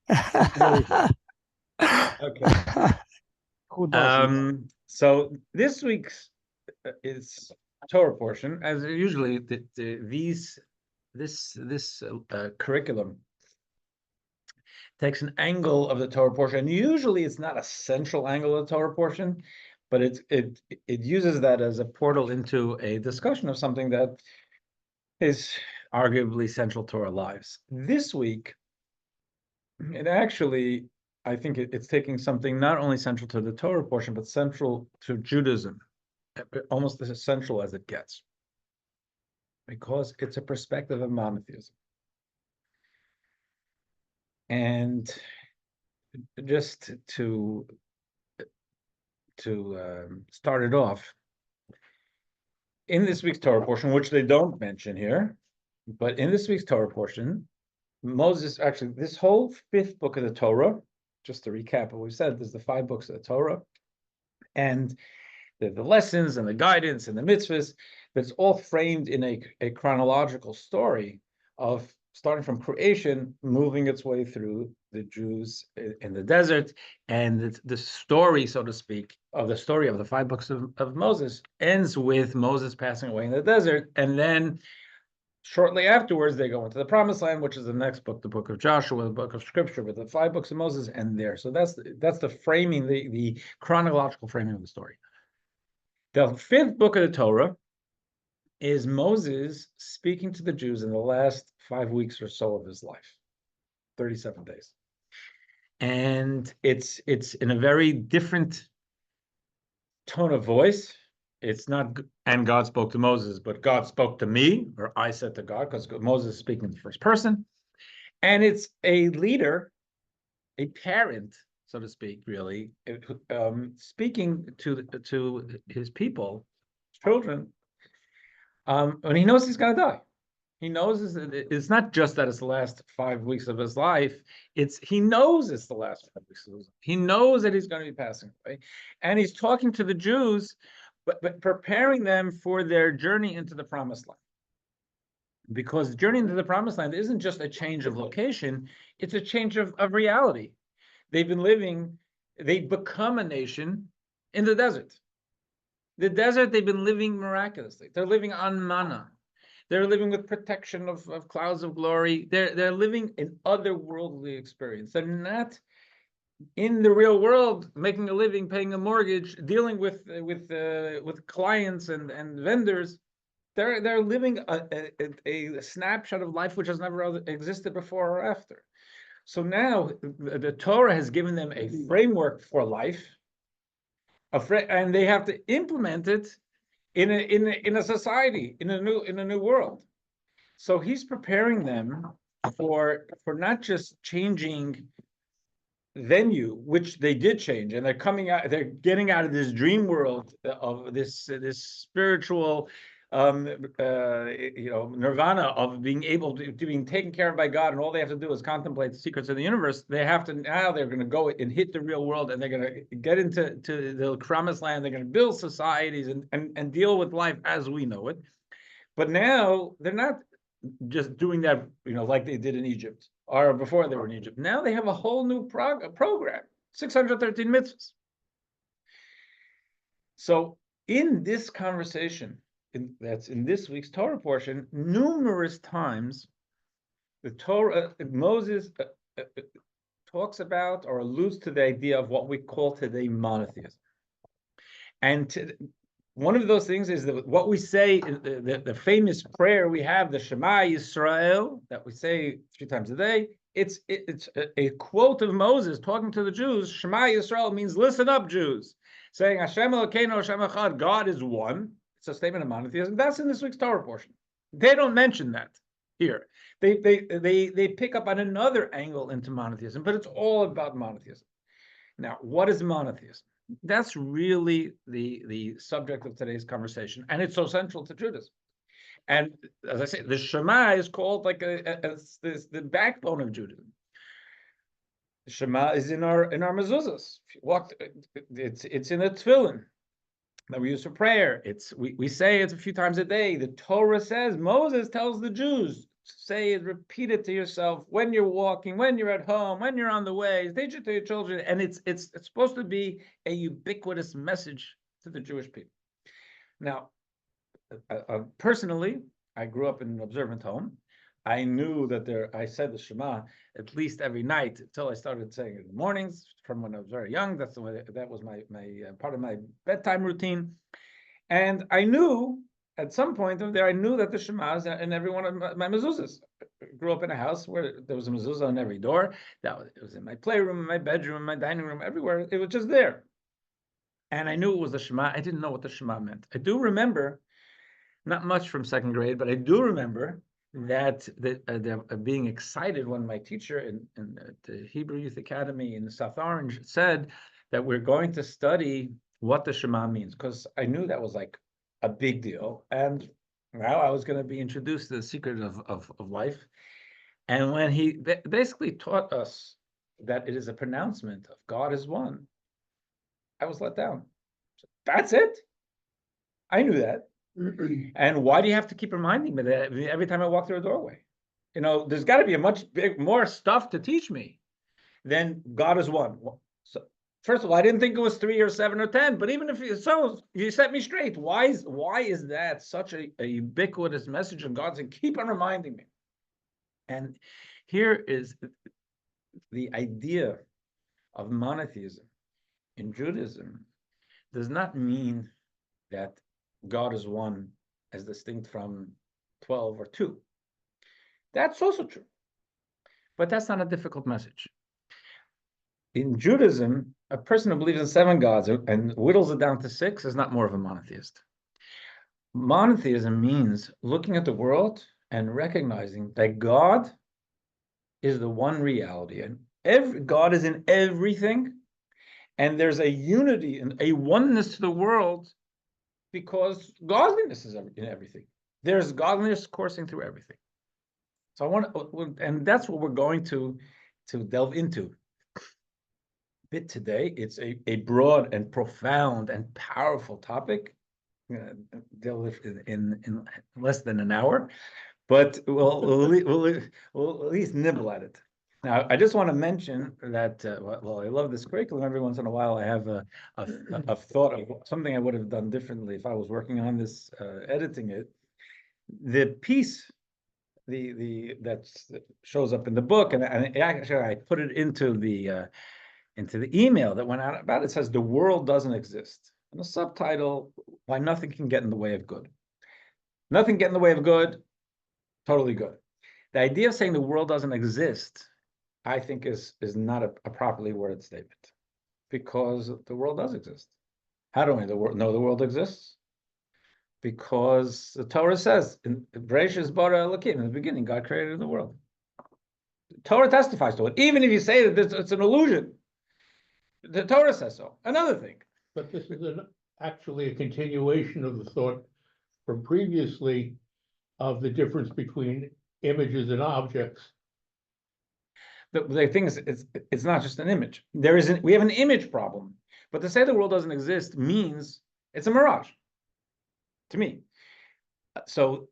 Very good. Okay. Who doesn't? So this week's is Torah portion, as usually this curriculum takes an angle of the Torah portion. And usually, it's not a central angle of the Torah portion, but it uses that as a portal into a discussion of something that is arguably central to our lives. This week, it actually, I think it's taking something not only central to the Torah portion, but central to Judaism, almost as essential as it gets, because it's a perspective of monotheism. And just to start it off, in this week's Torah portion, which they don't mention here, but in this week's Torah portion, Moses, actually, this whole fifth book of the Torah, just to recap what we said, there's the 5 books of the Torah, and the lessons and the guidance and the mitzvahs, but it's all framed in a chronological story of starting from creation, moving its way through the Jews in the desert, and the story, so to speak, of the story of the 5 books of Moses ends with Moses passing away in the desert, and then shortly afterwards, they go into the Promised Land, which is the next book, the book of Joshua, the book of Scripture, with the 5 books of Moses, and there. So that's the framing, the chronological framing of the story. The fifth book of the Torah is Moses speaking to the Jews in the last 5 weeks or so of his life, 37 days. And it's in a very different tone of voice. It's not, and God spoke to Moses, but God spoke to me, or I said to God, because Moses is speaking in the first person. And it's a leader, a parent, so to speak, really, speaking to his people, children, when he knows he's going to die. He knows it's not just that it's the last 5 weeks of his life. He knows it's the last 5 weeks of his life. He knows that he's going to be passing away. And he's talking to the Jews, but preparing them for their journey into the Promised Land. Because the journey into the Promised Land isn't just a change of location, it's a change of reality. They've become a nation in the desert. The desert, they've been living miraculously. They're living on manna. They're living with protection of clouds of glory. They're living an otherworldly experience. They're not in the real world making a living, paying a mortgage, dealing with clients and vendors. They're living a snapshot of life which has never existed before or after. So now the Torah has given them a framework for life, and they have to implement it in a society, in a new world. So he's preparing them for not just changing venue, which they did change, and they're getting out of this dream world of this spiritual nirvana of being able to being taken care of by God, and all they have to do is contemplate the secrets of the universe. They're going to go and hit the real world, and they're going to get into the Promised Land. They're going to build societies and deal with life as we know it. But now they're not just doing that, like they did in Egypt or before they were in Egypt. Now they have a whole new program, 613 mitzvahs. So in this conversation, that's in this week's Torah portion, numerous times the Torah, Moses talks about or alludes to the idea of what we call today monotheism. And one of those things is that what we say, the famous prayer we have, the Shema Yisrael, that we say 3 times a day. It's a quote of Moses talking to the Jews. Shema Yisrael means listen up, Jews, saying Hashem Elokeinu Hashem Echad, God is one. It's a statement of monotheism. That's in this week's Torah portion. They don't mention that here. They pick up on another angle into monotheism, but it's all about monotheism. Now, what is monotheism? That's really the subject of today's conversation, and it's so central to Judaism. And as I say, the Shema is called like the backbone of Judaism. The Shema is in our mezuzahs. If you walk, it's in the tefillin that we use for prayer. We say it a few times a day. The Torah says, Moses tells the Jews, say it, repeat it to yourself when you're walking, when you're at home, when you're on the way. Teach it to your children, and it's supposed to be a ubiquitous message to the Jewish people. Now, personally, I grew up in an observant home. I knew that I said the Shema at least every night until I started saying it in the mornings from when I was very young. That's the way that was my part of my bedtime routine. And I knew at some point of there, I knew that the Shema is in every one of my mezuzahs. I grew up in a house where there was a mezuzah on every door. It was in my playroom, in my bedroom, in my dining room, everywhere. It was just there. And I knew it was the Shema. I didn't know what the Shema meant. I do remember, not much from second grade, but I do remember that being excited when my teacher in the Hebrew Youth Academy in South Orange said that we're going to study what the Shema means, because I knew that was like a big deal. And now I was going to be introduced to the secret of life. And when he basically taught us that it is a pronouncement of God is one, I was let down. That's it. I knew that. And why do you have to keep reminding me that every time I walk through a doorway? You know, there's got to be a much more stuff to teach me than God is one. So, first of all, I didn't think it was 3 or 7 or 10, but even if you set me straight. Why is that such a ubiquitous message of God? And keep on reminding me. And here is the idea of monotheism in Judaism does not mean that God is one as distinct from 12 or 2. That's also true. But that's not a difficult message. In Judaism, a person who believes in 7 gods and whittles it down to 6 is not more of a monotheist. Monotheism means looking at the world and recognizing that God is the one reality, and God is in everything, and there's a unity and a oneness to the world because godliness is in everything. There's godliness coursing through everything. So I want, and that's what we're going to delve into a bit today. It's a broad and profound and powerful topic. Deal with in less than an hour, but we'll at least nibble at it. Now, I just want to mention that, well, I love this curriculum. Every once in a while, I have a thought of something I would have done differently if I was working on this, editing it. The piece, that shows up in the book, and actually I put it into the email that went out about it. Says the world doesn't exist, and the subtitle, why nothing can get in the way of good. Nothing get in the way of good, totally good. The idea of saying the world doesn't exist, I think is not a properly worded statement, because the world does exist. How do we know the world exists? Because the Torah says, in Bereshis bara Elokim, in the beginning, God created the world. The Torah testifies to it. Even if you say that it's an illusion, the Torah says so. Another thing. But this is actually a continuation of the thought from previously of the difference between images and objects. The thing is, it's not just an image. We have an image problem, but to say the world doesn't exist means it's a mirage, to me. So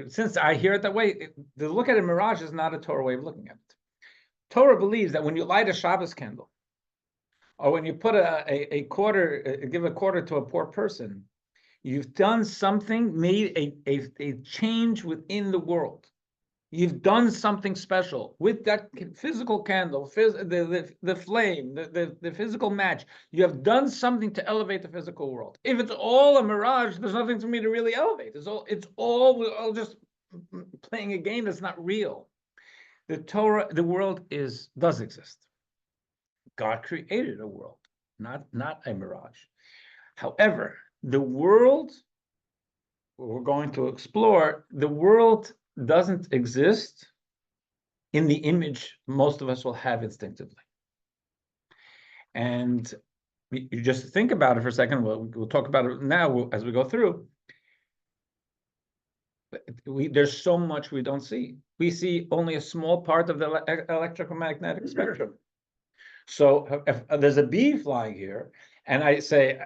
since I hear it that way, to look at a mirage is not a Torah way of looking at it. Torah believes that when you light a Shabbos candle, or when you put a quarter, give a quarter to a poor person, you've done something, made a change within the world. You've done something special with that physical candle, the flame, the physical match. You have done something to elevate the physical world. If it's all a mirage, there's nothing for me to really elevate. We're all just playing a game that's not real. The world does exist. God created a world, not a mirage. However, the world we're going to explore, the world doesn't exist in the image most of us will have instinctively. And you just think about it for a second. We'll talk about it now as we go through. There's so much we don't see. We see only a small part of the electromagnetic spectrum. So if there's a bee flying here, and I say,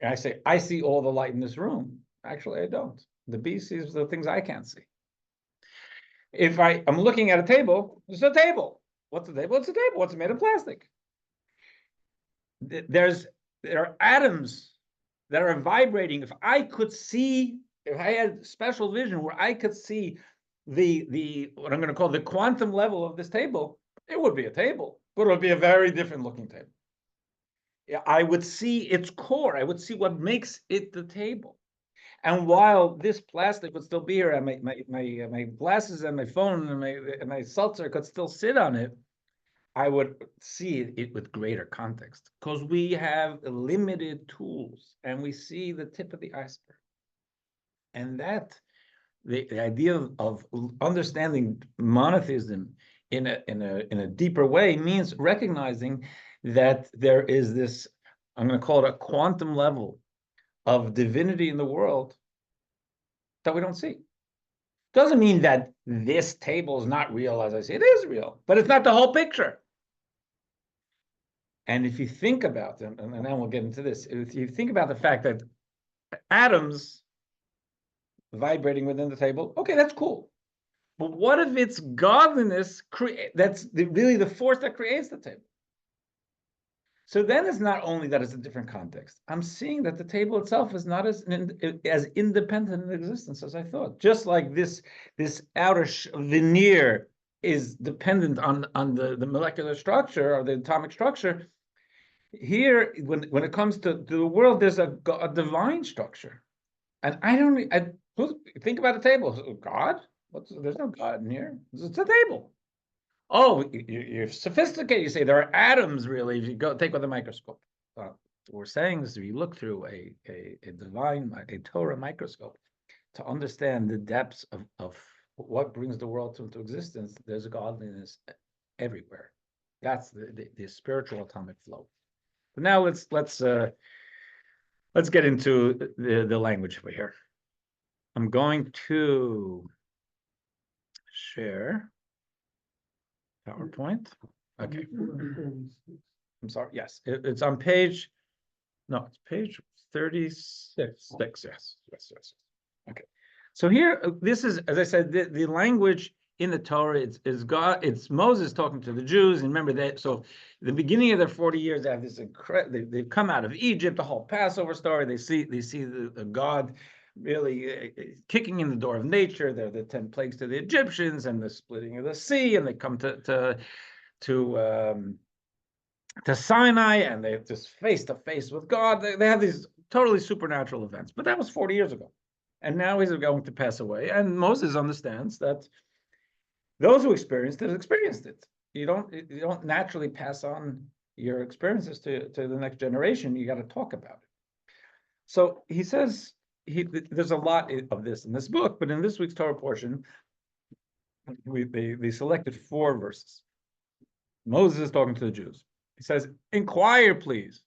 I see all the light in this room. Actually, I don't. The bee sees the things I can't see. If I'm looking at a table, it's a table. What's a table? It's a table. What's made of plastic? There are atoms that are vibrating. If I had special vision where I could see the what I'm going to call the quantum level of this table, it would be a table, but it would be a very different looking table. Yeah, I would see its core. I would see what makes it the table. And while this plastic would still be here, and my glasses and my phone and my seltzer could still sit on it, I would see it with greater context, because we have limited tools and we see the tip of the iceberg. And that the idea of understanding monotheism in a deeper way means recognizing that there is this, I'm going to call it a quantum level of divinity in the world that we don't see. Doesn't mean that this table is not real, as I say, it is real, but it's not the whole picture. And if you think about them, and then we'll get into this, if you think about the fact that atoms vibrating within the table, okay, that's cool. But what if it's godliness that's really the force that creates the table? So then it's not only that it's a different context. I'm seeing that the table itself is not as independent in existence as I thought. Just like this outer veneer is dependent on the molecular structure or the atomic structure. Here, when it comes to the world, there's a divine structure, and I think about a table. God? There's no God in here. It's a table. Oh, you're sophisticated. You say there are atoms, really, if you take with a microscope. What we're saying is if you look through a Torah microscope to understand the depths of what brings the world into existence, there's a godliness everywhere. That's the spiritual atomic flow. But now let's get into the language over here. I'm going to share PowerPoint. Okay. I'm sorry. Yes, it's on page. No, it's page 36. Yes. Okay. So here, this is, as I said, the language in the Torah. It's God. It's Moses talking to the Jews. And remember that. So the beginning of their 40 years, they have this they've come out of Egypt. The whole Passover story. They see the God really kicking in the door of nature. They're the 10 plagues to the Egyptians and the splitting of the sea, and they come to Sinai, and they're just face to face with God. They have these totally supernatural events, but that was 40 years ago, and now he's going to pass away. And Moses understands that those who experienced it. You don't naturally pass on your experiences to the next generation. You got to talk about it. So he says. There's a lot of this in this book, but in this week's Torah portion, they selected 4 verses. Moses is talking to the Jews. He says, "Inquire, please,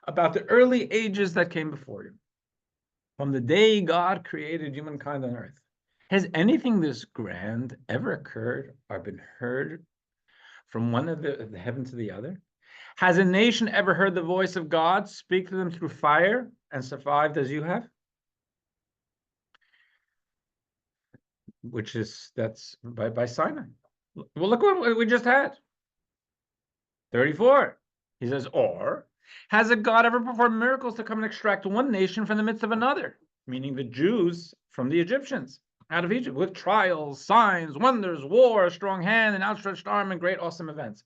about the early ages that came before you, from the day God created humankind on earth. Has anything this grand ever occurred or been heard from one of the heaven to the other? Has a nation ever heard the voice of God speak to them through fire and survived as you have?" That's by Sinai. Well, look what we just had. 34. He says, or has a God ever performed miracles to come and extract one nation from the midst of another, meaning the Jews from the Egyptians, out of Egypt, with trials, signs, wonders, war, a strong hand, an outstretched arm, and great awesome events.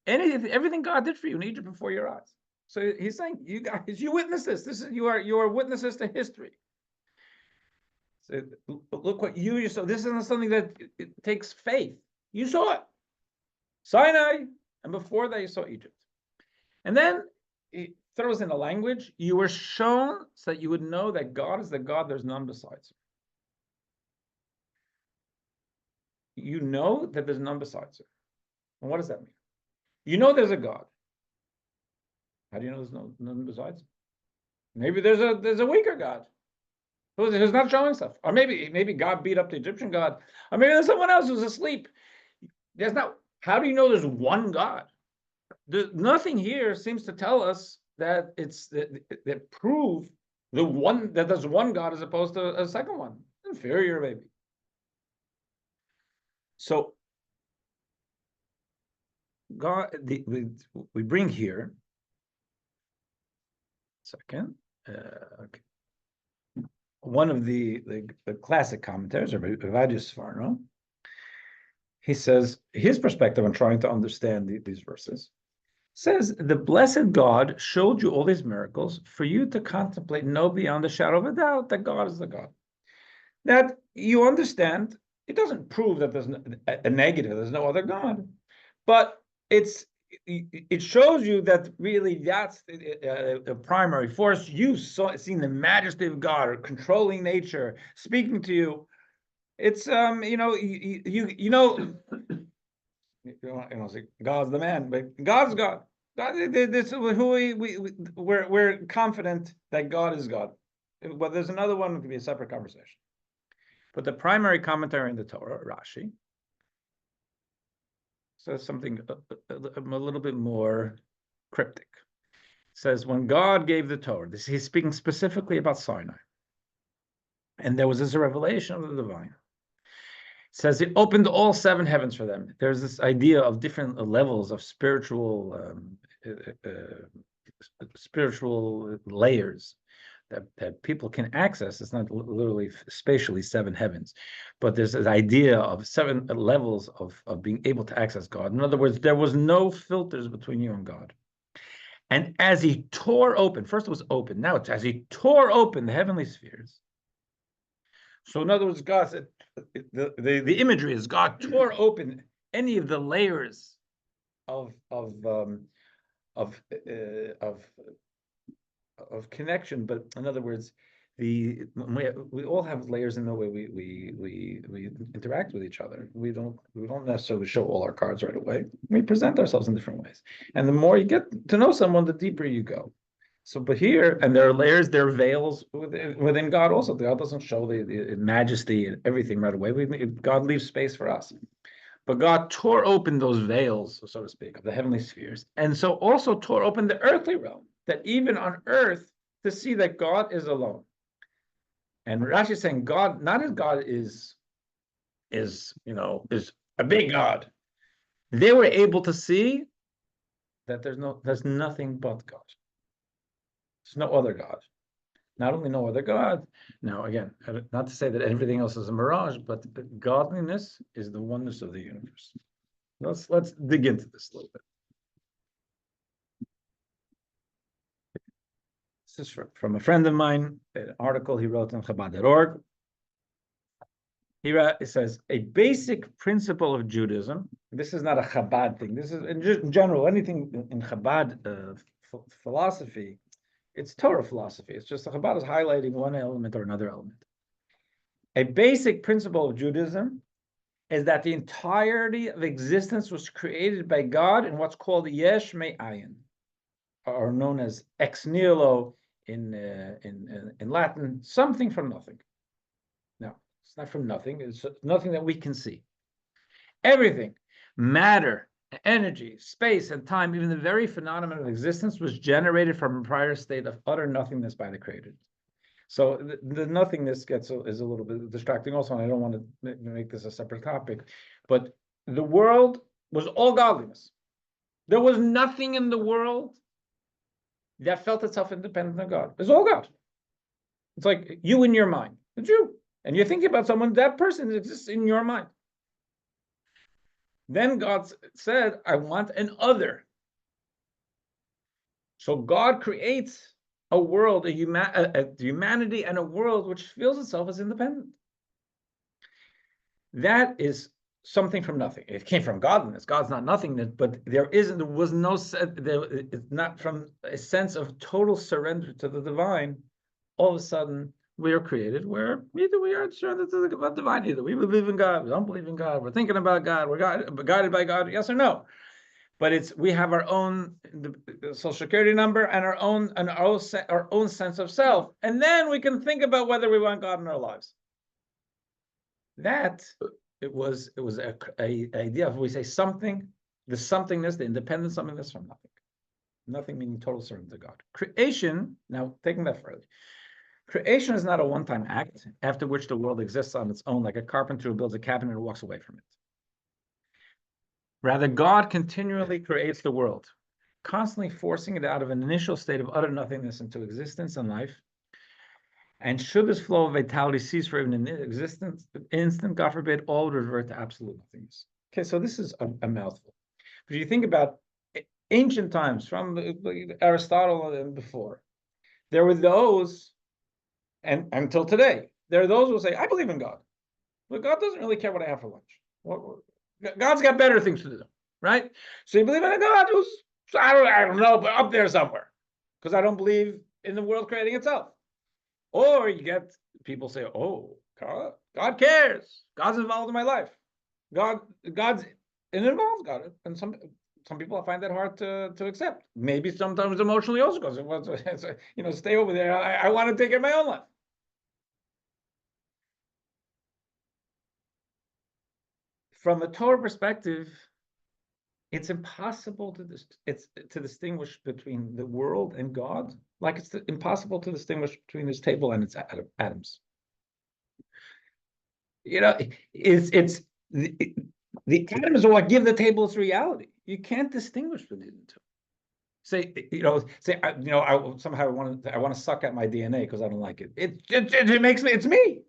Everything God did for you in Egypt before your eyes. So he's saying, you guys, you witness this. You are witnesses to history. So look what you saw. This isn't something that it takes faith. You saw it. Sinai, and before that you saw Egypt. And then he throws in a language. You were shown so that you would know that God is the God, there's none besides him. You know that there's none besides him. And what does that mean? You know there's a God. How do you know there's none besides him? Maybe there's a weaker God who's not showing stuff. Or maybe God beat up the Egyptian God. Or maybe there's someone else who's asleep. How do you know there's one God? Nothing here seems to tell us that that prove that there's one God as opposed to a second one. Inferior, maybe. So God, we bring here. Second, okay. One of the classic commentators, Rabbi Svarno, he says his perspective on trying to understand these verses says the blessed God showed you all these miracles for you to contemplate, know beyond the shadow of a doubt that God is the God. That you understand, it doesn't prove that there's a negative, there's no other God, but it shows you that really that's a primary force. You've seen the majesty of God or controlling nature speaking to you. It's you know, say God's the man, but God's God. This who we're confident that God is God. But there's another one, it could be a separate conversation. But the commentary in the Torah, Rashi, says something a little bit more cryptic. It says when God gave the Torah, he's speaking specifically about Sinai, and there was this revelation of the divine. It says it opened all 7 heavens for them. There's this idea of different levels of spiritual layers that people can access. It's not literally spatially 7 heavens, but there's this idea of 7 levels of being able to access God. In other words, there was no filters between you and God. And as he tore open, first it was open, now it's as he tore open the heavenly spheres. So in other words, God said, the imagery is God tore open any of the layers of connection, but in other words, we all have layers in the way we interact with each other. We don't necessarily show all our cards right away. We present ourselves in different ways, and the more you get to know someone, the deeper you go. So, but here, and there are layers, there are veils within God also. God doesn't show the majesty and everything right away. God leaves space for us. But God tore open those veils, so to speak, of the heavenly spheres, and so also tore open the earthly realm, that even on earth, to see that God is alone. And Rashi is saying God, not as God is a big God. They were able to see that there's nothing but God. There's no other God. Not only no other God. Now, again, not to say that everything else is a mirage, but godliness is the oneness of the universe. Let's dig into this a little bit. This is from a friend of mine, an article he wrote on Chabad.org. It says, a basic principle of Judaism, this is not a Chabad thing, this is in general, anything in Chabad philosophy, it's Torah philosophy. It's just the Chabad is highlighting one element or another element. A basic principle of Judaism is that the entirety of existence was created by God in what's called yesh me'ayin, or known as ex nihilo in Latin, something from nothing. No, it's not from nothing. It's nothing that we can see. Everything, matter, energy, space, and time, even the very phenomenon of existence, was generated from a prior state of utter nothingness by the Creator. So the nothingness is a little bit distracting also, and I don't want to make this a separate topic, but the world was all godliness. There was nothing in the world that felt itself independent of God. It's all God. It's like you in your mind. It's you. And you're thinking about someone, that person exists in your mind. Then God said, I want an other. So God creates a world, a humanity and a world which feels itself as independent. That is something from nothing. It came from godliness. God's not nothingness, but it's not from a sense of total surrender to the divine. All of a sudden, we are created where either we are surrendered to the divine, either we believe in God, we don't believe in God, we're thinking about God, we're guided by God, yes or no. But we have our own social security number and our own sense of self, and then we can think about whether we want God in our lives. That it was a idea of, we say something, the somethingness, the independent somethingness from nothing. Nothing meaning total surrender to God. Creation, now taking that further. Creation is not a one-time act after which the world exists on its own, like a carpenter who builds a cabinet and walks away from it. Rather, God continually creates the world, constantly forcing it out of an initial state of utter nothingness into existence and life. And should this flow of vitality cease for even an instant, God forbid, all would revert to absolute nothingness. Okay, so this is a mouthful. But if you think about ancient times, from Aristotle and before, there were those, and until today, there are those who say, I believe in God, but God doesn't really care what I have for lunch. God's got better things to do, right? So you believe in a God who's, I don't know, but up there somewhere, because I don't believe in the world creating itself. Or you get people say, oh, God cares. God's involved in my life. God's involved, God. And some people find that hard to accept. Maybe sometimes emotionally also, because stay over there. I want to take care of my own life. From a Torah perspective, it's impossible to distinguish between the world and God, like it's impossible to distinguish between this table and its atoms. It's the atoms are what give the table its reality. You can't distinguish between the two. I want to suck at my DNA because I don't like it. It makes me. It's me.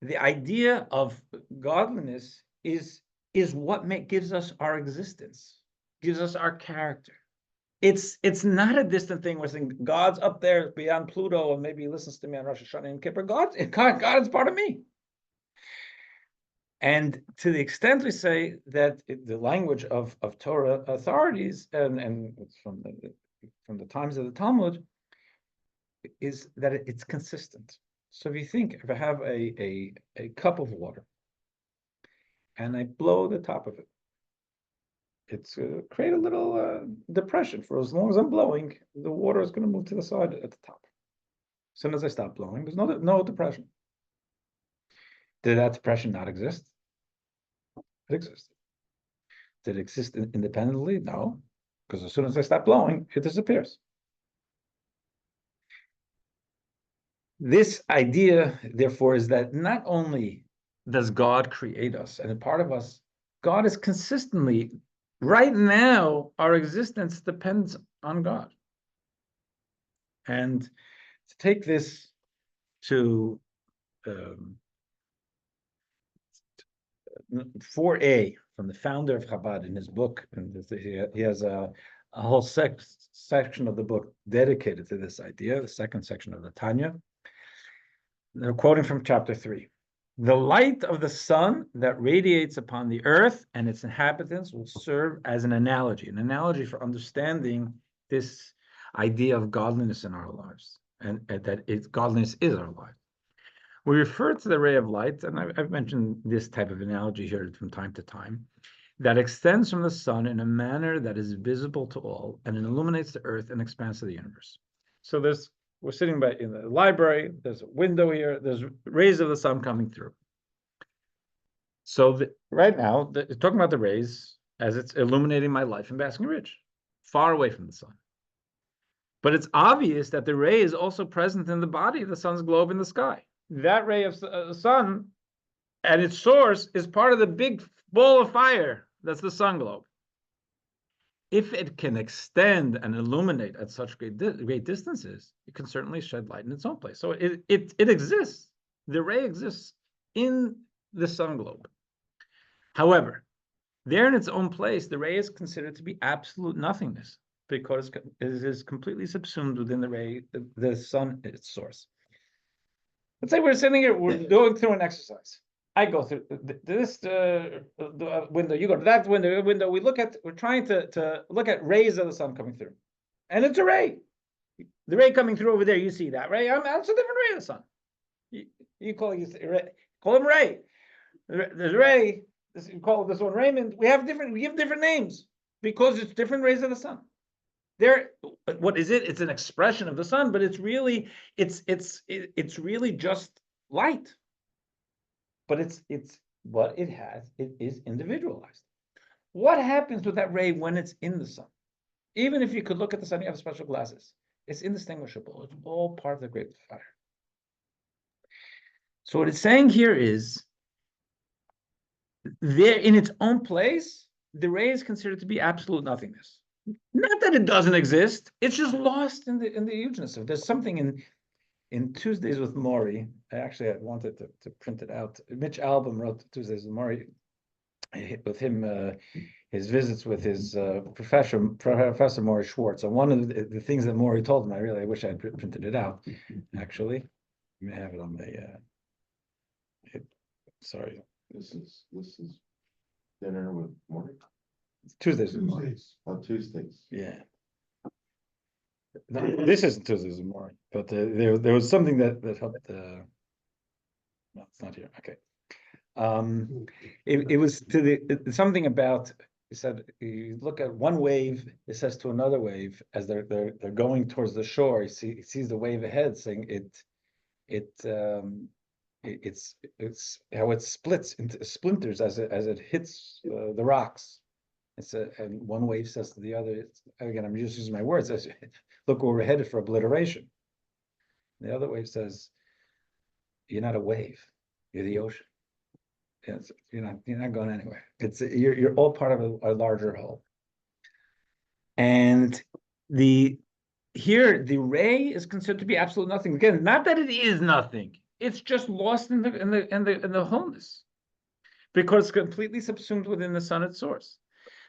The idea of godliness is what gives us our existence, gives us our character. It's not a distant thing. We're saying God's up there beyond Pluto, and maybe he listens to me on Rosh Hashanah and Kippur. God is part of me. And to the extent we say that the language of Torah authorities and from the times of the Talmud is that it's consistent. So if I have a cup of water and I blow the top of it, it's create a little depression. For as long as I'm blowing, the water is going to move to the side at the top. As soon as I stop blowing, there's no depression. Did that depression not exist? It existed. Did it exist independently? No, because as soon as I stop blowing, it disappears. This idea, therefore, is that not only does God create us, and a part of us, God is consistently, right now, our existence depends on God. And to take this to 4a from the founder of Chabad in his book, and he has a whole section of the book dedicated to this idea, the second section of the Tanya. They're quoting from chapter 3. The light of the sun that radiates upon the earth and its inhabitants will serve as an analogy for understanding this idea of godliness in our lives, and that godliness is our life. We refer to the ray of light, and I've mentioned this type of analogy here from time to time, that extends from the sun in a manner that is visible to all, and it illuminates the earth and expands to the universe. So we're sitting in the library, there's a window here, there's rays of the sun coming through. So right now, talking about the rays as it's illuminating my life in Basking Ridge, far away from the sun. But it's obvious that the ray is also present in the body of the sun's globe in the sky. That ray of the sun at its source is part of the big ball of fire that's the sun globe. If it can extend and illuminate at such great distances, it can certainly shed light in its own place. So it exists. The ray exists in the sun globe. However, there in its own place, the ray is considered to be absolute nothingness because it is completely subsumed within the ray, the sun, its source. Let's say we're sitting here, we're going through an exercise. I go through this window, you go to that window. We're trying to look at rays of the sun coming through. And it's a ray. The ray coming through over there, you see that ray? That's a different ray of the sun. You call him Ray. There's Ray, you call this one Raymond. We give different names because it's different rays of the sun. What is it? It's an expression of the sun, but it's really just light. But it's what it has. It is individualized. What happens with that ray when it's in the sun? Even if you could look at the sun, you have special glasses. It's indistinguishable. It's all part of the great fire. So what it's saying here is there in its own place, the ray is considered to be absolute nothingness. Not that it doesn't exist; it's just lost in the hugeness of it. There's something in Tuesdays with Maury. I wanted to print it out. Mitch Albom wrote Tuesdays with Maury. With him, his visits with his Professor Maury Schwartz. And one of the things that Maury told him, I wish I had printed it out. Actually, you may have it on the. Sorry. This is dinner with Maury. Tuesdays with Maury. On Tuesdays. Yeah. No, this isn't Tuesdays with Maury, but there was something that helped. No, it's not here. Okay. It was something about. He said, you look at one wave, it says to another wave as they're going towards the shore. He sees the wave ahead, saying it's how it splits into splinters as it hits the rocks. And one wave says to the other, again, I'm just using my words, says, look where we're headed for obliteration. The other wave says, you're not a wave, you're the ocean. You're not going anywhere. You're all part of a larger whole. And the ray is considered to be absolute nothing. Again, not that it is nothing. It's just lost in the wholeness, because it's completely subsumed within the sun at source.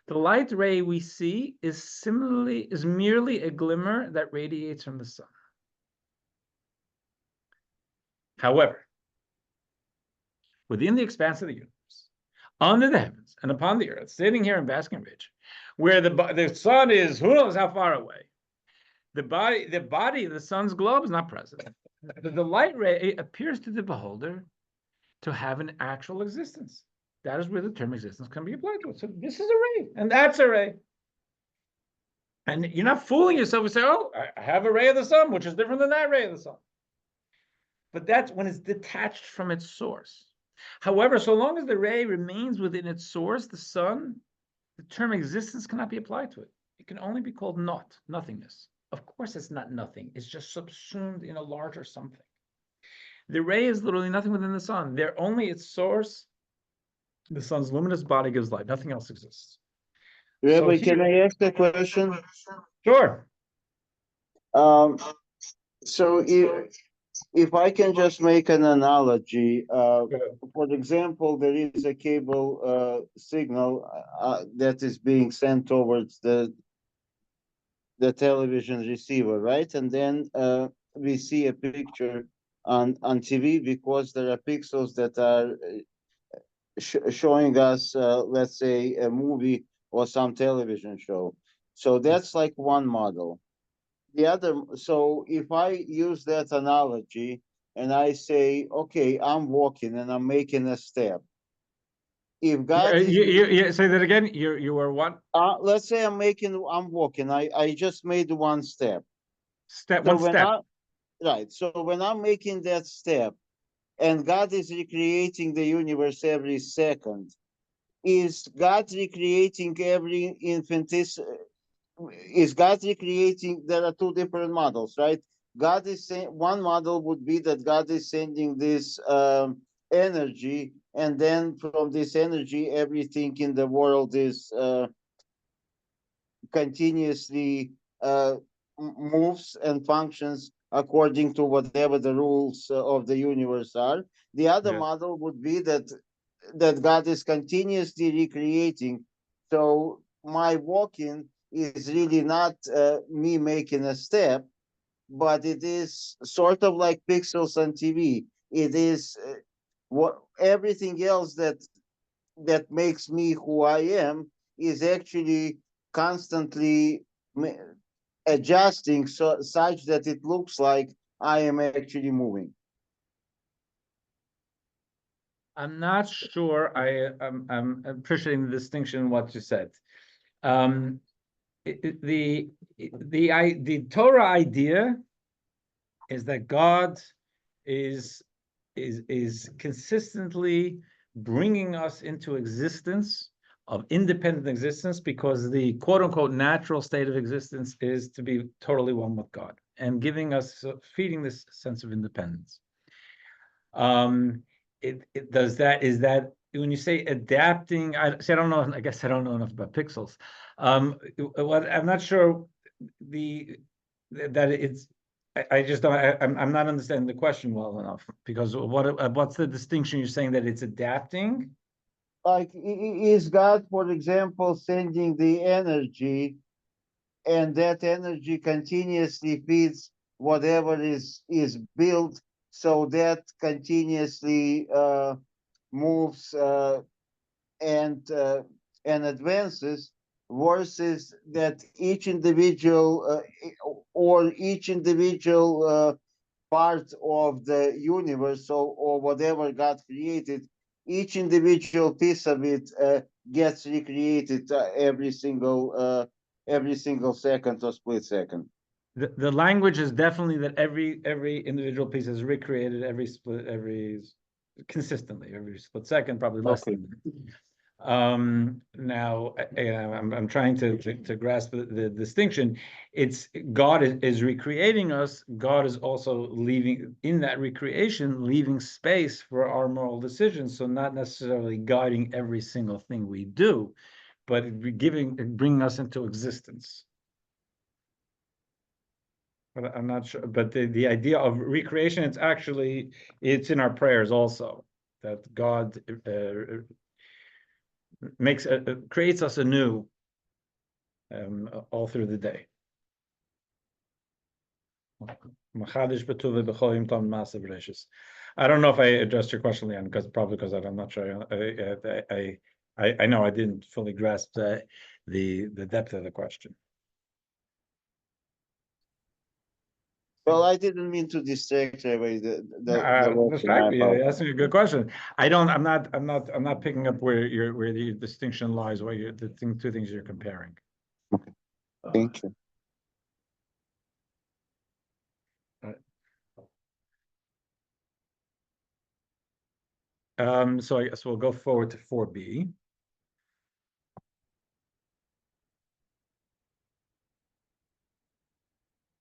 The light ray we see is merely a glimmer that radiates from the sun. However, within the expanse of the universe, under the heavens and upon the earth, sitting here in Basking Ridge, where the sun is who knows how far away, the body of the sun's globe is not present. The light ray appears to the beholder to have an actual existence. That is where the term existence can be applied to it. So this is a ray, and that's a ray. And you're not fooling yourself and say, oh, I have a ray of the sun, which is different than that ray of the sun. But that's when it's detached from its source. However, so long as the ray remains within its source, the sun, the term existence cannot be applied to it. It can only be called nothingness. Of course, it's not nothing. It's just subsumed in a larger something. The ray is literally nothing within the sun. They're only its source. The sun's luminous body gives light. Nothing else exists. Rabbi, can I ask a question? Sure. So if I can just make an analogy, for example, there is a cable signal that is being sent towards the television receiver, right? And then we see a picture on TV because there are pixels that are showing us, let's say, a movie or some television show. So that's like one model. The other, so if I use that analogy and I say, okay, I'm walking and I'm making a step. If God you say that again. You are what? Let's say I'm walking. I just made one step. One step. Right. So when I'm making that step, and God is recreating the universe every second, is God recreating every is God recreating? There are two different models, right? God is saying one model would be that God is sending this energy, and then from this energy, everything in the world is continuously moves and functions according to whatever the rules of the universe are. The other model would be that God is continuously recreating. So my walking is really not me making a step, but it is sort of like pixels on TV. It is what everything else that makes me who I am is actually constantly adjusting such that it looks like I am actually moving. I'm not sure. I'm appreciating the distinction in what you said. The Torah idea is that God is consistently bringing us into existence of independent existence, because the quote unquote natural state of existence is to be totally one with God, and giving us, feeding this sense of independence. Is that when you say adapting, I don't know. I guess I don't know enough about pixels. What I'm not sure that it's. I just don't. I'm not understanding the question well enough, because what's the distinction? You're saying that it's adapting? Like, is God, for example, sending the energy, and that energy continuously feeds whatever is built, so that continuously moves and advances, versus that each individual or each individual part of the universe, or whatever God created, each individual piece of it gets recreated every single second or split second. The language is definitely that every individual piece is recreated every consistently every split second, probably less Okay. than that. Now I'm trying to grasp the distinction. It's God is recreating us. God is also leaving in that recreation, leaving space for our moral decisions. So not necessarily guiding every single thing we do, but bringing us into existence. But I'm not sure. But the idea of recreation, it's in our prayers also, that God creates us anew all through the day. I don't know if I addressed your question, Leon, because I'm not sure. I know I didn't fully grasp the depth of the question. Well, I didn't mean to distract Rabbi. You're asking a good question. I'm not picking up where the distinction lies, two things you're comparing. Thank you. So I guess we'll go forward to 4b.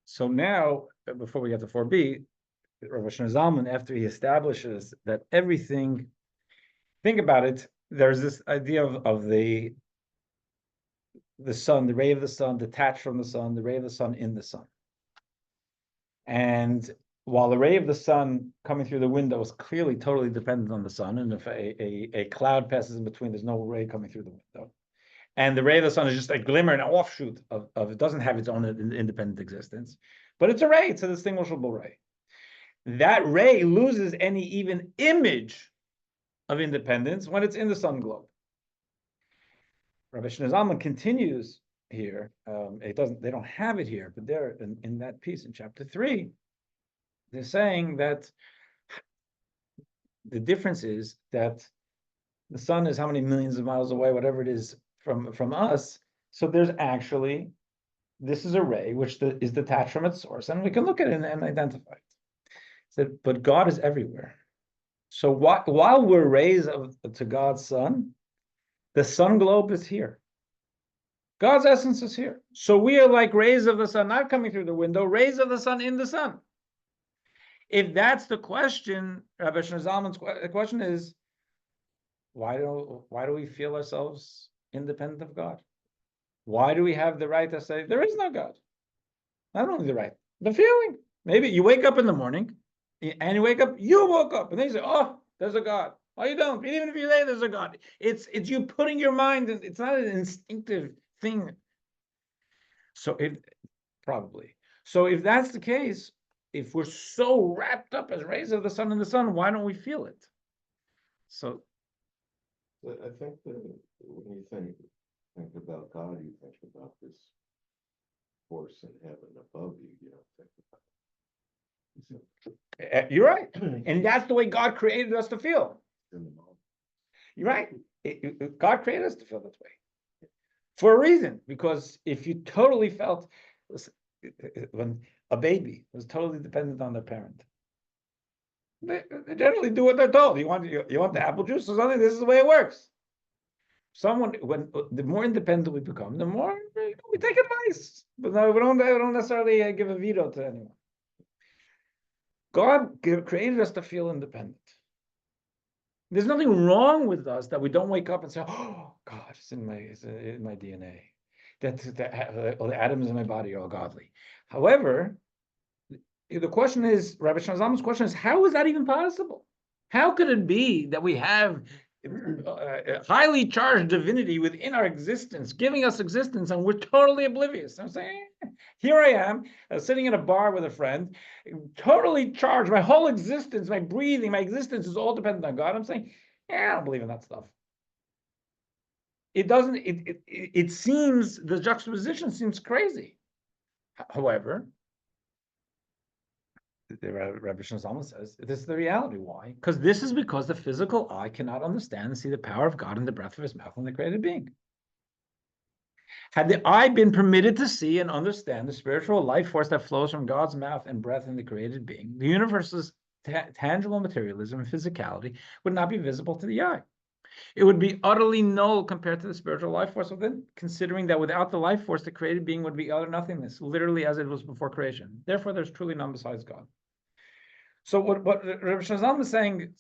So now, before we get to 4b, Rabbi Zalman, after he establishes that everything, think about it, there's this idea of the sun, the ray of the sun detached from the sun, the ray of the sun in the sun. And while the ray of the sun coming through the window is clearly totally dependent on the sun, and if a cloud passes in between, there's no ray coming through the window. And the ray of the sun is just a glimmer, an offshoot of it doesn't have its own independent existence, but it's a ray, it's a distinguishable ray. That ray loses any even image of independence when it's in the sun globe. Rabbi Zalman continues here. They don't have it here, but they're in that piece in chapter 3. They're saying that the difference is that the sun is how many millions of miles away, whatever it is from us. So there's actually, this is a ray which is detached from its source, and we can look at it and identify it. So, but God is everywhere. So while we're rays to God's sun, the sun globe is here. God's essence is here. So we are like rays of the sun, not coming through the window, rays of the sun in the sun. If that's the question, Rabbi Zalman's question is, why do we feel ourselves independent of God? Why do we have the right to say there is no God? Not only the right, the feeling. Maybe you wake up in the morning, and you woke up, and then you say, "Oh, there's a God." Oh, you don't. Even if you say there's a God, it's you putting your mind. It's not an instinctive thing. So if that's the case, if we're so wrapped up as rays of the sun in the sun, why don't we feel it? So I think that when you think about God, you think about this force in heaven above you. You don't think about you're right, and that's the way God created us to feel. in the moment. You're right. God created us to feel that way for a reason. Because if you totally felt, when a baby was totally dependent on their parent, they generally do what they're told. You want the apple juice or something? This is the way it works. The more independent we become, the more we take advice. But no, we don't necessarily give a veto to anyone. God created us to feel independent. There's nothing wrong with us that we don't wake up and say, "Oh, God, it's in my DNA. That all the atoms in my body are all godly." However, the question is, Rabbi Shazam's question is, how is that even possible? How could it be that we have highly charged divinity within our existence, giving us existence, and we're totally oblivious? I'm saying, here I am, sitting in a bar with a friend, totally charged. My whole existence, my breathing, my existence is all dependent on God. I'm saying, yeah, I don't believe in that stuff. It doesn't. It seems, the juxtaposition seems crazy. However, the Rabbi Shazam says this is the reality. Why? Because this is because the physical eye cannot understand and see the power of God in the breath of his mouth and the created being. Had the eye been permitted to see and understand the spiritual life force that flows from God's mouth and breath in the created being, the universe's tangible materialism and physicality would not be visible to the eye. It would be utterly null compared to the spiritual life force within, considering that without the life force, the created being would be utter nothingness, literally as it was before creation. Therefore, there's truly none besides God. So what Rabbi Shazam is saying,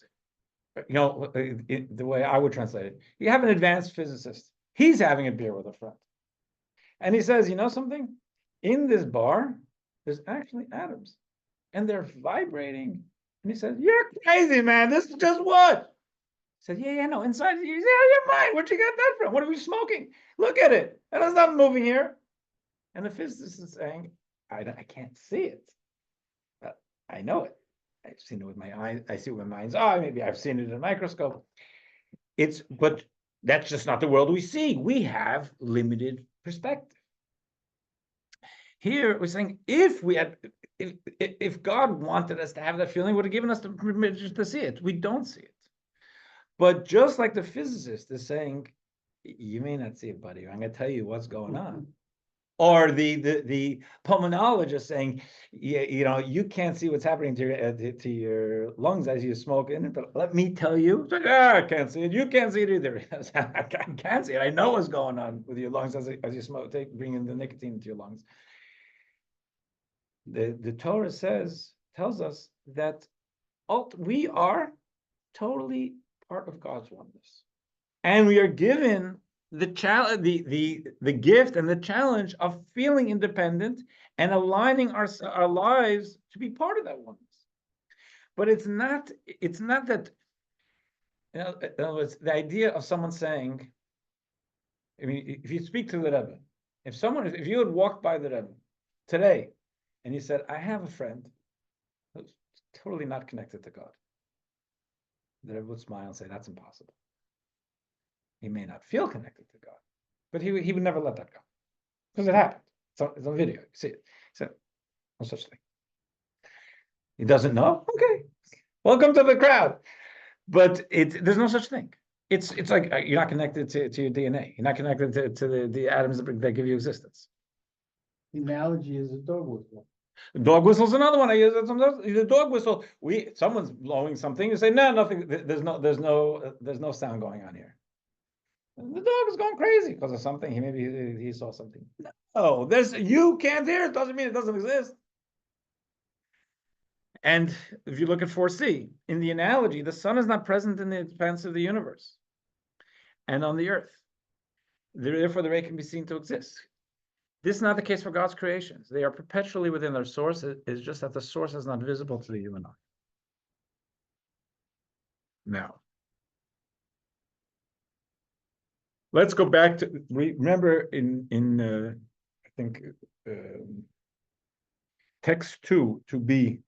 the way I would translate it, you have an advanced physicist. He's having a beer with a friend. And he says, you know something? In this bar, there's actually atoms. And they're vibrating. And he says, you're crazy, man. This is just what? He said, yeah, no, inside you, your mind. Where'd you get that from? What are we smoking? Look at it. That's not moving here. And the physicist is saying, I can't see it. But I know it. I've seen it with my eyes. I see it with my mind's eye. Maybe I've seen it in a microscope. But that's just not the world we see. We have limited perspective. Here we're saying if God wanted us to have that feeling, would have given us the permission to see it. We don't see it. But just like the physicist is saying, you may not see it, buddy. I'm going to tell you what's going on. Or the pulmonologist saying, yeah, you can't see what's happening to your lungs as you smoke in it, but let me tell you, like, I can't see it. You can't see it either. I can't see it. I know what's going on with your lungs as you smoke, bring in the nicotine into your lungs. The Torah tells us that we are totally part of God's oneness, and we are given the challenge, the gift and the challenge of feeling independent and aligning our lives to be part of that oneness. But it's not that, in other words, the idea of someone saying, I mean, if you speak to the Rebbe, if you had walked by the Rebbe today and you said, I have a friend who's totally not connected to God, the Rebbe would smile and say, that's impossible. He may not feel connected to God, but he would never let that go because it happened. It's on video. You see it. So no such thing. He doesn't know. Okay, welcome to the crowd. But there's no such thing. It's like you're not connected to your DNA. You're not connected to the atoms that give you existence. The analogy is a dog whistle. Dog whistle's another one. I use it sometimes. The dog whistle. Someone's blowing something. You say, no, nothing. There's no sound going on here. The dog is going crazy because of something. Maybe he saw something. No, you can't hear it. Doesn't mean it doesn't exist. And if you look at 4C, in the analogy, the sun is not present in the expanse of the universe and on the earth. Therefore, the ray can be seen to exist. This is not the case for God's creations. They are perpetually within their source. It's just that the source is not visible to the human eye. Now, let's go back to, remember in I think text 2b,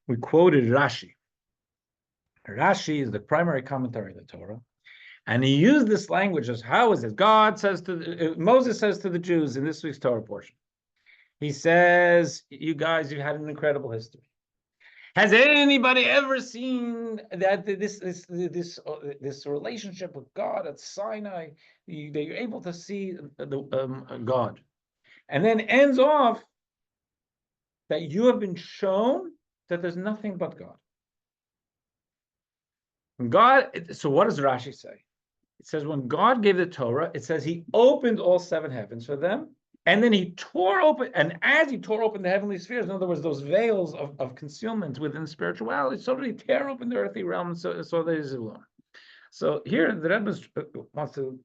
we quoted Rashi. Rashi is the primary commentary of the Torah, and he used this language as, how is it? Moses says to the Jews in this week's Torah portion, he says, you guys, you've had an incredible history. Has anybody ever seen that this relationship with God at Sinai, that you're able to see God? And then ends off that you have been shown that there's nothing but God. So what does Rashi say? It says when God gave the Torah, it says he opened all 7 heavens for them, and then he tore open, and as he tore open the heavenly spheres, in other words, those veils of concealment within spirituality, so did he tear open the earthly realm, so that is alone. So here the Rebbe wants to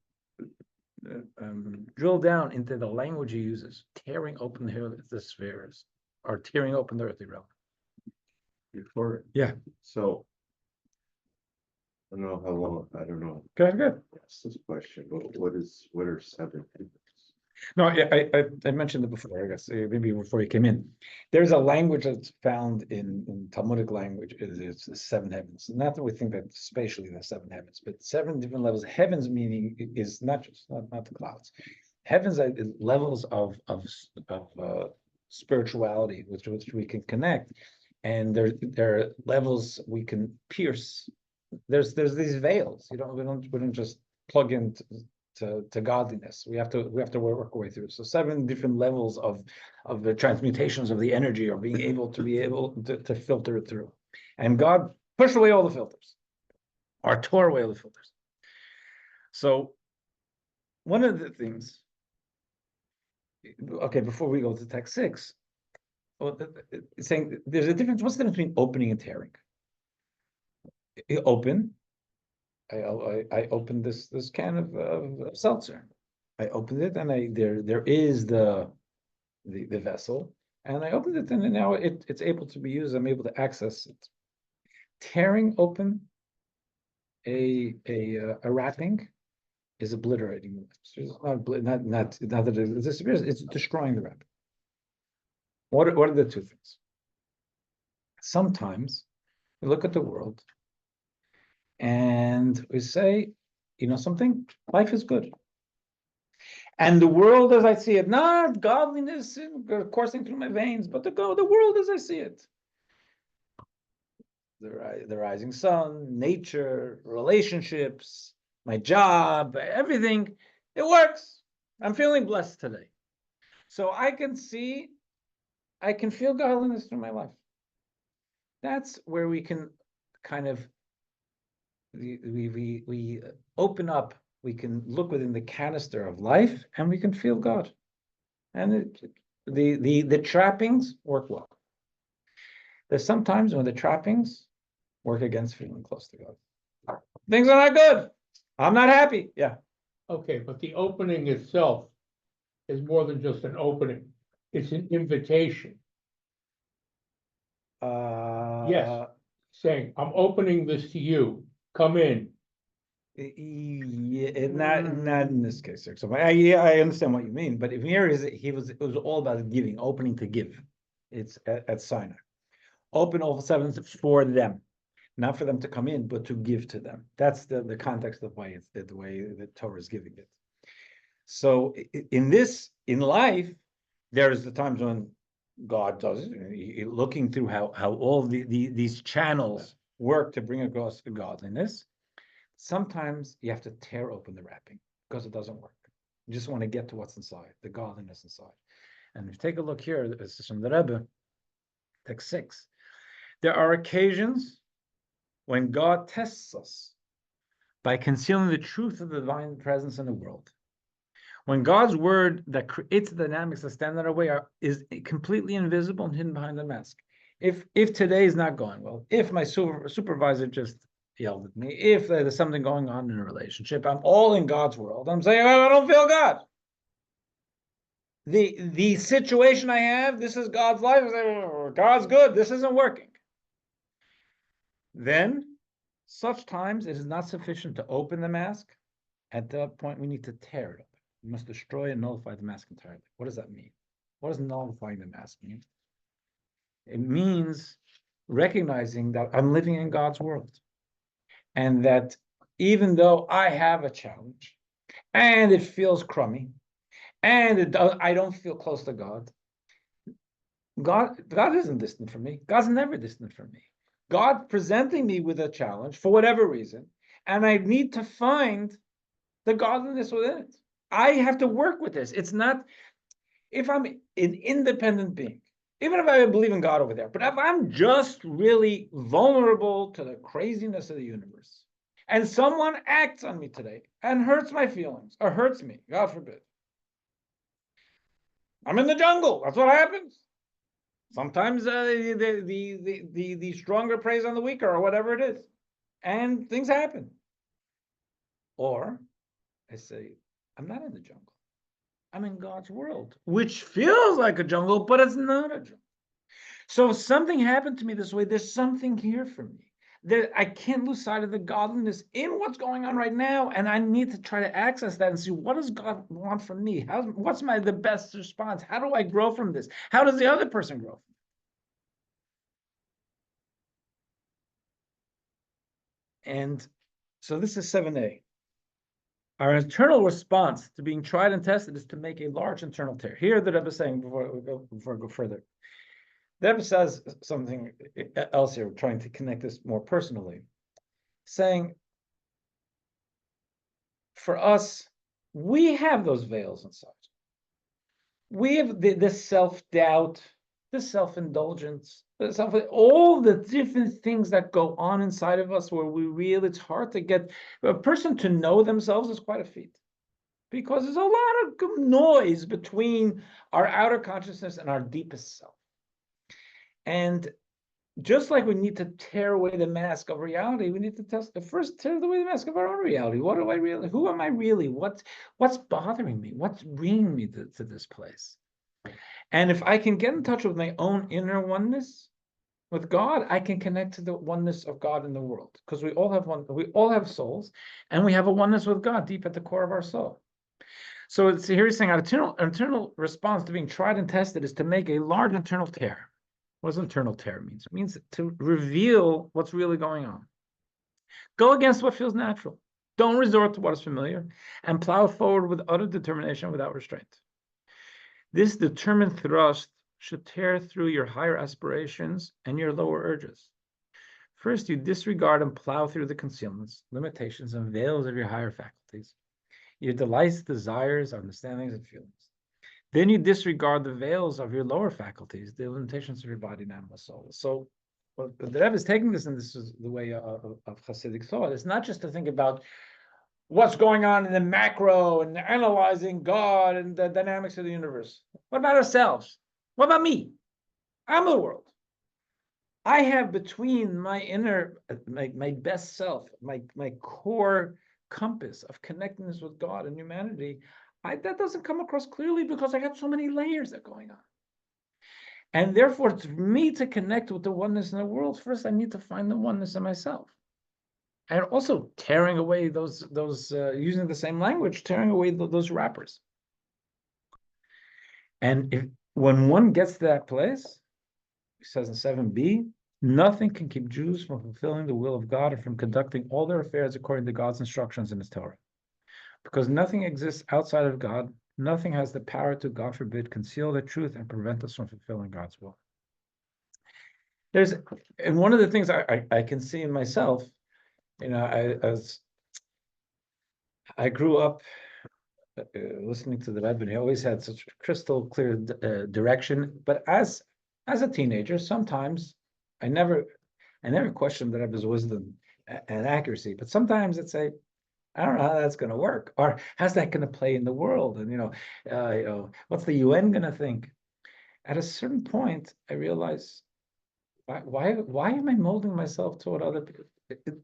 drill down into the language he uses, tearing open the spheres, or tearing open the earthly realm. Before, Yeah. so. I don't know how long, I don't know, Good. ask this question, but what are 7 heavens? No, I mentioned it before, I guess, maybe before you came in. There's a language that's found in Talmudic language, it's the 7 heavens. Not that we think that spatially there's 7 heavens, but 7 different levels. Heavens meaning is not just, not the clouds. Heavens are levels of spirituality with which we can connect. And there are levels we can pierce. There's these veils. We don't just plug in to godliness. We have to work our way through. So 7 different levels of the transmutations of the energy, or being able to filter it through. And God pushed away all the filters, or tore away all the filters. So one of the things, okay, before we go to text 6, well, it's saying there's a difference. What's the difference between opening and tearing? Open. I opened this can of seltzer. I opened it, and there is the vessel, and I opened it, and now it's able to be used. I'm able to access it. Tearing open a wrapping is obliterating it. It's not that it disappears. It's destroying the wrapping. What are the two things? Sometimes we look at the world and we say, you know something, life is good. And the world as I see it, not godliness coursing through my veins, but the world as I see it. The rising sun, nature, relationships, my job, everything, it works. I'm feeling blessed today. So I can feel godliness through my life. That's where we can kind of, we open up, we can look within the canister of life, and we can feel God. And the trappings work well. There's sometimes when the trappings work against feeling close to God. Things are not good. I'm not happy. Yeah. Okay, but the opening itself is more than just an opening. It's an invitation. Yes. Saying, I'm opening this to you. Come in. Yeah, not in this case, sir. So I understand what you mean, but if here is it was all about giving, opening to give. It's at Sinai. Open all 7 for them, not for them to come in, but to give to them. That's the context of why it's the way the Torah is giving it. So in life, there's the times when God does it, looking through how all these channels work to bring across godliness. Sometimes you have to tear open the wrapping because it doesn't work. You just want to get to what's inside, the godliness inside. And if you take a look here, this is from the Rebbe, text 6. There are occasions when God tests us by concealing the truth of the divine presence in the world. When God's word that creates the dynamics that stand in our way is completely invisible and hidden behind the mask. If today is not going well, if my supervisor just yelled at me, if there's something going on in a relationship, I'm all in God's world. I'm saying, I don't feel God. The situation I have, this is God's life. God's good. This isn't working. Then, such times it is not sufficient to open the mask. At that point, we need to tear it up. We must destroy and nullify the mask entirely. What does that mean? What does nullifying the mask mean? It means recognizing that I'm living in God's world. And that even though I have a challenge and it feels crummy and I don't feel close to God, God isn't distant from me. God's never distant from me. God presenting me with a challenge for whatever reason, and I need to find the godliness within it. I have to work with this. It's not, if I'm an independent being, even if I believe in God over there, but if I'm just really vulnerable to the craziness of the universe, and someone acts on me today and hurts my feelings, or hurts me, God forbid. I'm in the jungle. That's what happens. Sometimes the stronger preys on the weaker, or whatever it is, and things happen. Or I say, I'm not in the jungle. I'm in God's world, which feels like a jungle, but it's not a jungle. So if something happened to me this way, there's something here for me. There, I can't lose sight of the godliness in what's going on right now, and I need to try to access that and see what does God want from me. What's the best response? How do I grow from this? How does the other person grow from it? And so this is 7a. Our internal response to being tried and tested is to make a large internal tear. Here, the Rebbe is saying before I go further. The Rebbe says something else here, trying to connect this more personally, saying, for us, we have those veils inside. We have the self-doubt, the self-indulgence, all the different things that go on inside of us where it's hard to get a person to know themselves is quite a feat. Because there's a lot of noise between our outer consciousness and our deepest self. And just like we need to tear away the mask of reality, we need to first tear away the mask of our own reality. What do I really, who am I really? What's bothering me? What's bringing me to this place? And if I can get in touch with my own inner oneness with God, I can connect to the oneness of God in the world. Because we all have souls, and we have a oneness with God deep at the core of our soul. So here he's saying our internal response to being tried and tested is to make a large internal tear. What does internal tear mean? It means to reveal what's really going on. Go against what feels natural. Don't resort to what is familiar, and plow forward with utter determination without restraint. This determined thrust should tear through your higher aspirations and your lower urges. First, you disregard and plow through the concealments, limitations, and veils of your higher faculties, your delights, desires, understandings, and feelings. Then you disregard the veils of your lower faculties, the limitations of your body, mind, and soul. So the Rebbe is taking this, and this is the way of Hasidic thought. It's not just to think about what's going on in the macro and analyzing God and the dynamics of the universe. What about ourselves? What about me? I'm the world. I have between my inner, my best self, my core compass of connectedness with God and humanity, that doesn't come across clearly because I got so many layers that are going on. And therefore, for me to connect with the oneness in the world, first I need to find the oneness in myself. And also tearing away those using the same language, tearing away those wrappers. And when one gets to that place, he says in 7b, nothing can keep Jews from fulfilling the will of God and from conducting all their affairs according to God's instructions in his Torah. Because nothing exists outside of God, nothing has the power to, God forbid, conceal the truth and prevent us from fulfilling God's will. And one of the things I can see in myself, as I grew up listening to the Rabbi, he always had such crystal clear direction. But as a teenager, sometimes I never questioned the Rabbi's wisdom and accuracy. But sometimes I'd say, I don't know how that's going to work, or how's that going to play in the world, and what's the UN going to think? At a certain point, I realized, why am I molding myself to what other people?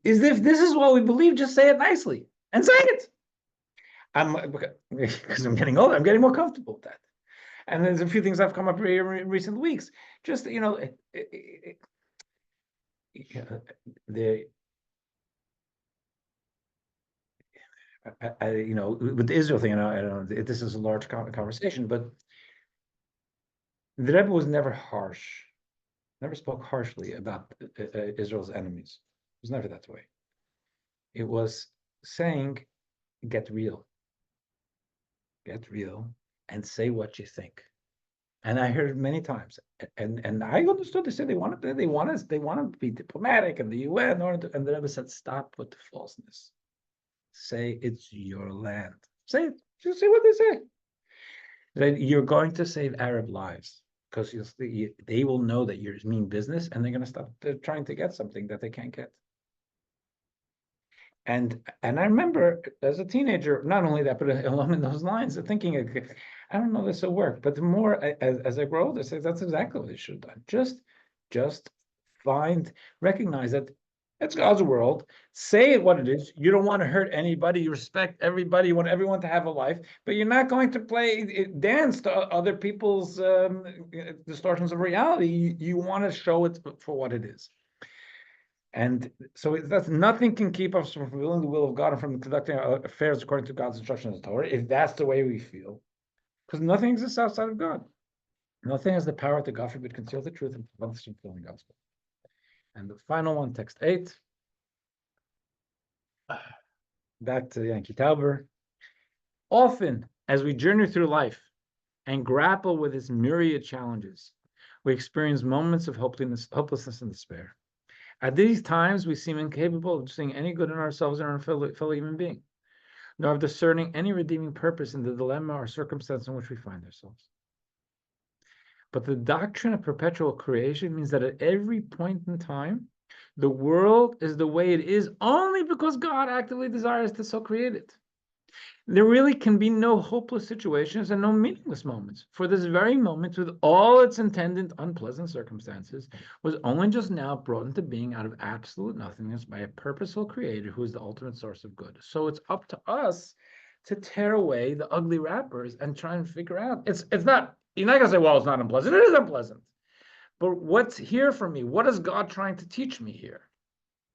If this is what we believe, just say it nicely and say it. Because I'm getting older, I'm getting more comfortable with that. And there's a few things I've come up in recent weeks. Just with the Israel thing, I don't know, this is a large conversation, but the Rebbe was never harsh, never spoke harshly about Israel's enemies. It was never that way. It was saying, get real, and say what you think. And I heard it many times, and I understood. They said they want to be diplomatic, and the UN, and the Rebbe said, stop with the falseness. Say it's your land. Say it. Just see what they say. That you're going to save Arab lives because they will know that you're mean business, and they're going to stop trying to get something that they can't get. And I remember as a teenager, not only that, but along those lines, of thinking, I don't know this will work. But the more as I grow older, I say that's exactly what they should have done. Just recognize that It's God's world. Say it what it is. You don't want to hurt anybody. You respect everybody. You want everyone to have a life, but you're not going to dance to other people's distortions of reality. You want to show it for what it is. And so that's nothing can keep us from fulfilling the will of God and from conducting our affairs according to God's instruction in the Torah, if that's the way we feel. Because nothing exists outside of God. Nothing has the power to, God forbid, conceal the truth and prevent us from fulfilling God's will. And the final one, text 8. Back to Yankee Tauber. Often, as we journey through life and grapple with its myriad challenges, we experience moments of hopelessness and despair. At these times, we seem incapable of seeing any good in ourselves and our fellow human being, nor of discerning any redeeming purpose in the dilemma or circumstance in which we find ourselves. But the doctrine of perpetual creation means that at every point in time, the world is the way it is only because God actively desires to so create it. There really can be no hopeless situations and no meaningless moments, for this very moment, with all its attendant unpleasant circumstances, was only just now brought into being out of absolute nothingness by a purposeful creator who is the ultimate source of good. So it's up to us to tear away the ugly wrappers and try and figure out. It's not, you're not going to say, well, it's not unpleasant. It is unpleasant. But what's here for me? What is God trying to teach me here?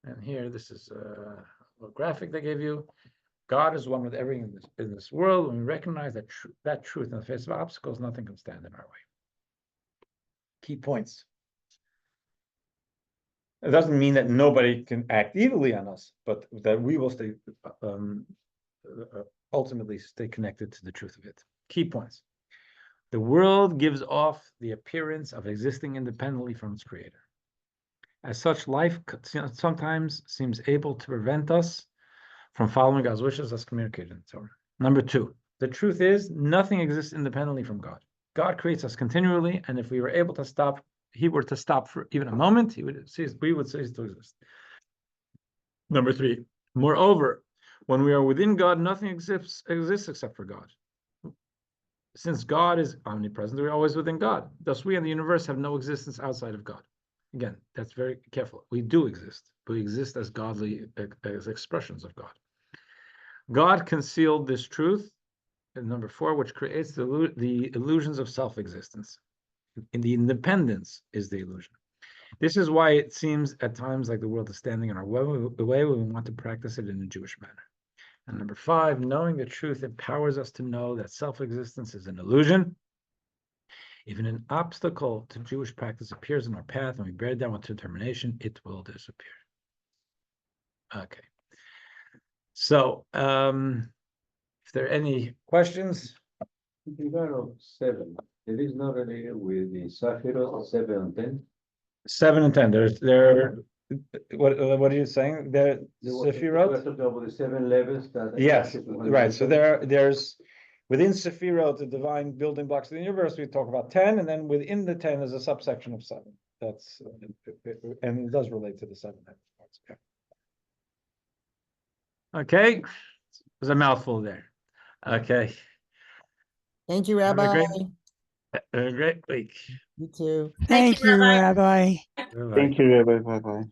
And here, this is a little graphic they gave you. God is one with everything in this world. When we recognize that truth in the face of obstacles, nothing can stand in our way. Key points. It doesn't mean that nobody can act evilly on us, but that we will stay ultimately stay connected to the truth of it. Key points. The world gives off the appearance of existing independently from its creator. As such, life sometimes seems able to prevent us from following God's wishes as communicated in the Torah. Number 2, the truth is nothing exists independently from God. God creates us continually, and if we were able to stop, he were to stop for even a moment, we would cease to exist. Number 3, moreover, when we are within God, nothing exists except for God. Since God is omnipresent, we're always within God. Thus, we in the universe have no existence outside of God. Again, that's very careful. We do exist, but we exist as godly, as expressions of God. God concealed this truth, in number 4, which creates the illusions of self-existence. And the independence is the illusion. This is why it seems at times like the world is standing in our way when we want to practice it in a Jewish manner. And number 5, knowing the truth empowers us to know that self-existence is an illusion. Even an obstacle to Jewish practice appears in our path and we bear down with determination, it will disappear. Okay. So, if there are any questions? In regard of 7, there is not any with the Safirot 7 and 10. 7 and 10. What are you saying? There, Sefirot? About the 7 levels that. Yes, right. So there's within Sefirot, the divine building blocks of the universe. We talk about 10, and then within the 10 is a subsection of 7. That's and it does relate to the 7 parts. Okay, there's a mouthful there. Okay. Thank you, Have Rabbi. a great week. You too. Thank you, Rabbi. Bye-bye. Thank you, Rabbi. Bye-bye.